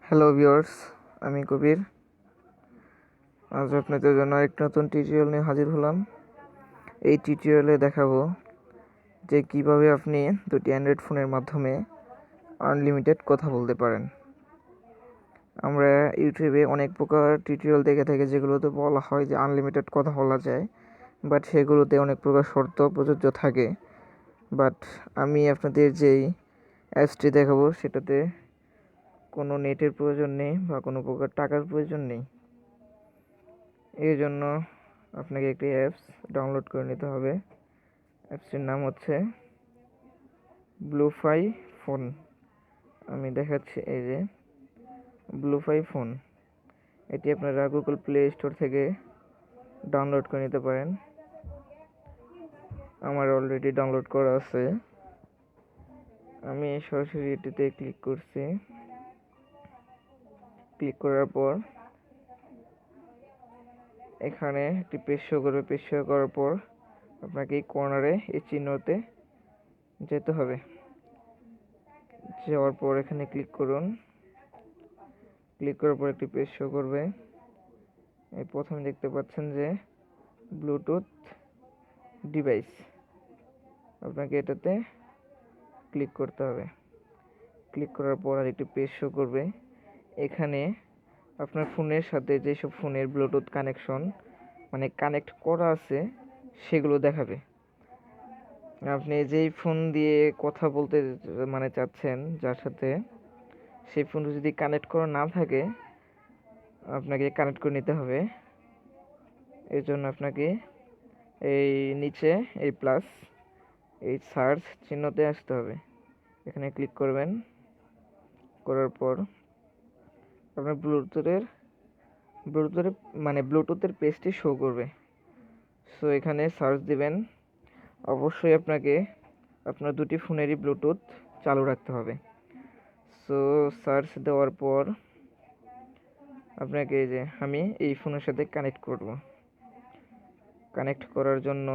Hello viewers, আমি কবির। আজ আপনাদের জন্য একটা নতুন টিউটোরিয়াল নিয়ে হাজির হলাম। এই টিউটোরিয়ালে দেখাবো যে কিভাবে আপনি দুটি অ্যান্ড্রয়েড ফোনের মাধ্যমে আনলিমিটেড কথা বলতে পারেন। আমরা ইউটিউবে অনেক প্রকার টিউটোরিয়াল দেখে থাকি যেগুলোতে বলা হয় যে আনলিমিটেড কথা বলা যায়, বাট সেগুলোতে অনেক প্রকার শর্ত প্রযোজ্য থাকে। বাট আমি আপনাদের যেই অ্যাপসটি দেখাবো সেটাতে কোনো নেটের প্রয়োজন নেই বা কোনো প্রকার টাকার প্রয়োজন নেই। এই জন্য আপনাকে একটি অ্যাপস ডাউনলোড করে নিতে হবে। অ্যাপসটির নাম হচ্ছে ব্লুফাই ফোন। আমি দেখাচ্ছি, এই যে ব্লুফাই ফোন। এটি আপনারা গুগল প্লে স্টোর থেকে ডাউনলোড করে নিতে পারেন। আমার অলরেডি ডাউনলোড করা আছে। আমি সরাসরি এটিতে ক্লিক করছি। ক্লিক করার পর এখানে একটি পেজ শো করবে। পেজ শো করার পর আপনাকে এই কর্নারে এই চিহ্নতে যেতে হবে। যাওয়ার পর এখানে ক্লিক করুন। ক্লিক করার পর একটি পেজ শো করবে। এই প্রথমে দেখতে পাচ্ছেন যে ব্লুটুথ ডিভাইস, আপনাকে এটাতে ক্লিক করতে হবে। ক্লিক করার পর আর একটি পেজ শো করবে। এখানে আপনার ফোনের সাথে যেসব ফোনের ব্লুটুথ কানেকশন কানেক্ট করা আছে সেগুলো দেখাবে। আপনি যেই ফোন দিয়ে কথা বলতে চাচ্ছেন যার সাথে, সেই ফোনটা যদি কানেক্ট করা না থাকে আপনাকে কানেক্ট করে নিতে হবে। এর জন্য আপনাকে এই নিচে এই প্লাস এই সার্চ চিহ্নতে আসতে হবে। এখানে ক্লিক করবেন। করার পর আপনার ব্লুটুথের পেজটি শো করবে। সো এখানে সার্চ দিবেন। অবশ্যই আপনাকে আপনার দুটি ফোনেরই ব্লুটুথ চালু রাখতে হবে। সো সার্চ দেওয়ার পর আপনাকে এই যে আমি এই ফোনের সাথে কানেক্ট করব। কানেক্ট করার জন্য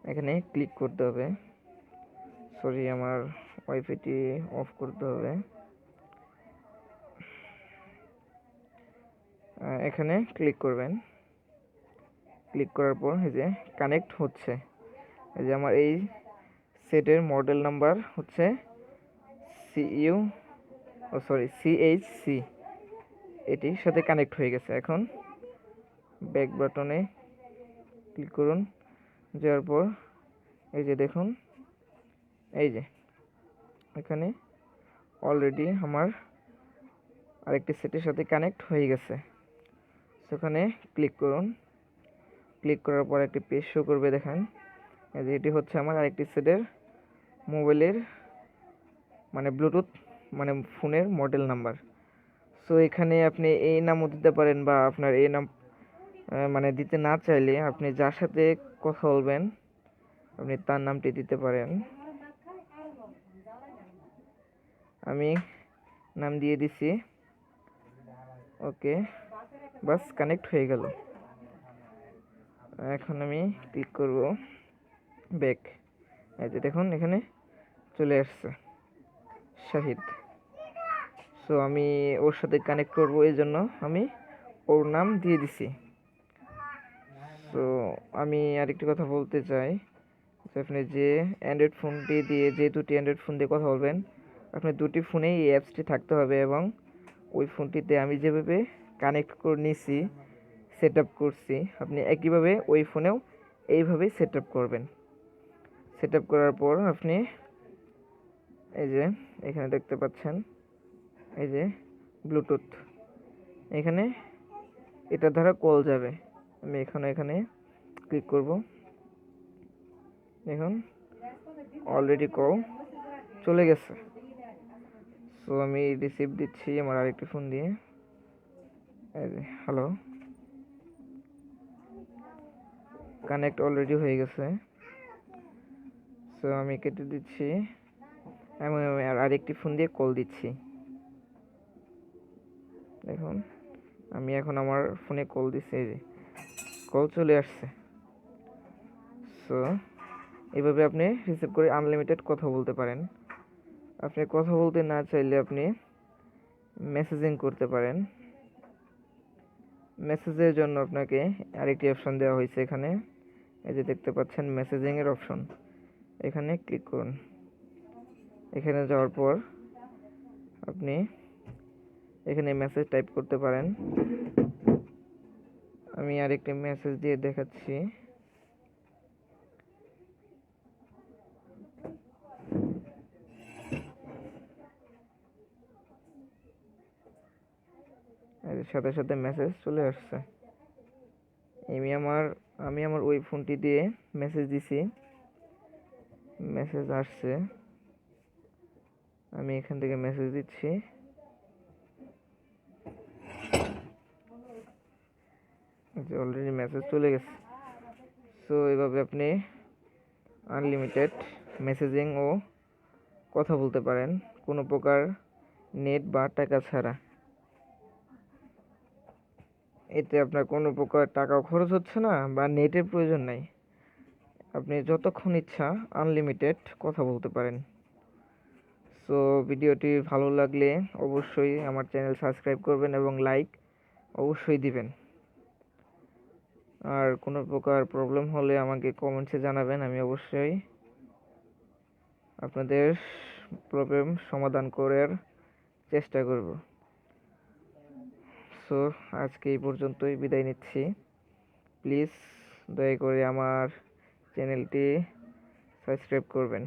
এখানে ক্লিক করতে হবে। সরি, আমার ওয়াইফাইটি অফ করতে হবে। এখানে ক্লিক করবেন। ক্লিক করার পর এই যে কানেক্ট হচ্ছে। এই যে আমার এই সেটের মডেল নাম্বার হচ্ছে CHC, এটির সাথে কানেক্ট হয়ে গেছে। এখন ব্যাক বাটনে ক্লিক করুন। যাওয়ার পর এই যে দেখুন, এই যে এখানে অলরেডি আমার আরেকটি সেটের সাথে কানেক্ট হয়ে গেছে। সেখানে ক্লিক করুন। ক্লিক করার পর একটি পেজ শো করবে। দেখেন, এই যে এটি হচ্ছে আমার আরেকটি সেটের মোবাইলের ব্লুটুথ ফোনের মডেল নাম্বার। সো এখানে আপনি এই নামও দিতে পারেন, বা আপনার এই নাম দিতে না চাইলে আপনি যার সাথে কথা বলবেন আপনি তার নামটি দিতে পারেন। আমি নাম দিয়ে দিছি। ওকে, বাস কানেক্ট হয়ে গেল। এখন আমি ক্লিক করব ব্যাক। এই যে দেখুন এখানে চলে আসছে শাহিদ। সো আমি ওর সাথে কানেক্ট করব, এই জন্য আমি ওর নাম দিয়ে দিছি। সো আমি আরেকটি কথা বলতে চাই যে আপনি যে অ্যান্ড্রয়েড ফোনটি দিয়ে, যে দুটি অ্যান্ড্রয়েড ফোন দিয়ে কথা বলবেন, আপনার দুটি ফোনেই এই অ্যাপসটি থাকতে হবে, এবং ওই ফোনটিতে আমি যেভাবে কানেক্ট করে নিয়েছি, সেট আপ করছি, আপনি একইভাবে ওই ফোনেও এইভাবেই সেট আপ করবেন। সেট আপ করার পর আপনি এই যে এখানে দেখতে পাচ্ছেন এই যে ব্লুটুথ, এখানে এটা দ্বারা কল যাবে। আমি এখানে ক্লিক করব। দেখুন অলরেডি কল চলে গেছে। সো আমি রিসিভ দিচ্ছি আমার আরেকটি ফোন দিয়ে। হ্যালো, কানেক্ট অলরেডি হয়ে গেছে। সো আমি কেটে দিচ্ছি এবং আমি আরেকটি ফোন দিয়ে কল দিচ্ছি। দেখুন আমি এখন আমার ফোনে কল দিচ্ছি, এই যে কল চলে আসছে। সো এইভাবে আপনি রিসিভ করে আনলিমিটেড কথা বলতে পারেন। আপনি কথা বলতে না চাইলে আপনি মেসেজিং করতে পারেন। মেসেজের জন্য আপনাকে আরেকটি অপশন দেওয়া হয়েছে এখানে, এই যে দেখতে পাচ্ছেন মেসেজিং এর অপশন, এখানে ক্লিক করুন। এখানে যাওয়ার পর আপনি এখানে মেসেজ টাইপ করতে পারেন। আমি আরেকটি মেসেজ দিয়ে দেখাচ্ছি। সাথে সাথে মেসেজ চলে আসছে। আমি আমার ওই ফোনটি দিয়ে মেসেজ দিছি, মেসেজ আসছে। আমি এখান থেকে মেসেজ দিচ্ছি। অলরেডি মেসেজ চলে গেছে। সো এভাবে আপনি আনলিমিটেড মেসেজিং ও কথা বলতে পারেন কোনো প্রকার নেট বা টাকা ছাড়া। এতে আপনার কোনো প্রকার টাকাও খরচ হচ্ছে না বা নেটের প্রয়োজন নাই। আপনি যতক্ষণ ইচ্ছা আনলিমিটেড কথা বলতে পারেন। সো ভিডিওটি ভালো লাগলে অবশ্যই আমার চ্যানেল সাবস্ক্রাইব করবেন এবং লাইক অবশ্যই দিবেন। আর কোনো প্রকার প্রবলেম হলে আমাকে কমেন্টসে জানাবেন, আমি অবশ্যই আপনাদের প্রবলেম সমাধান করার চেষ্টা করব। সো আজকে এই পর্যন্তই, বিদায় নিচ্ছি। প্লিজ দয়া করে আমার চ্যানেলটি সাবস্ক্রাইব করবেন।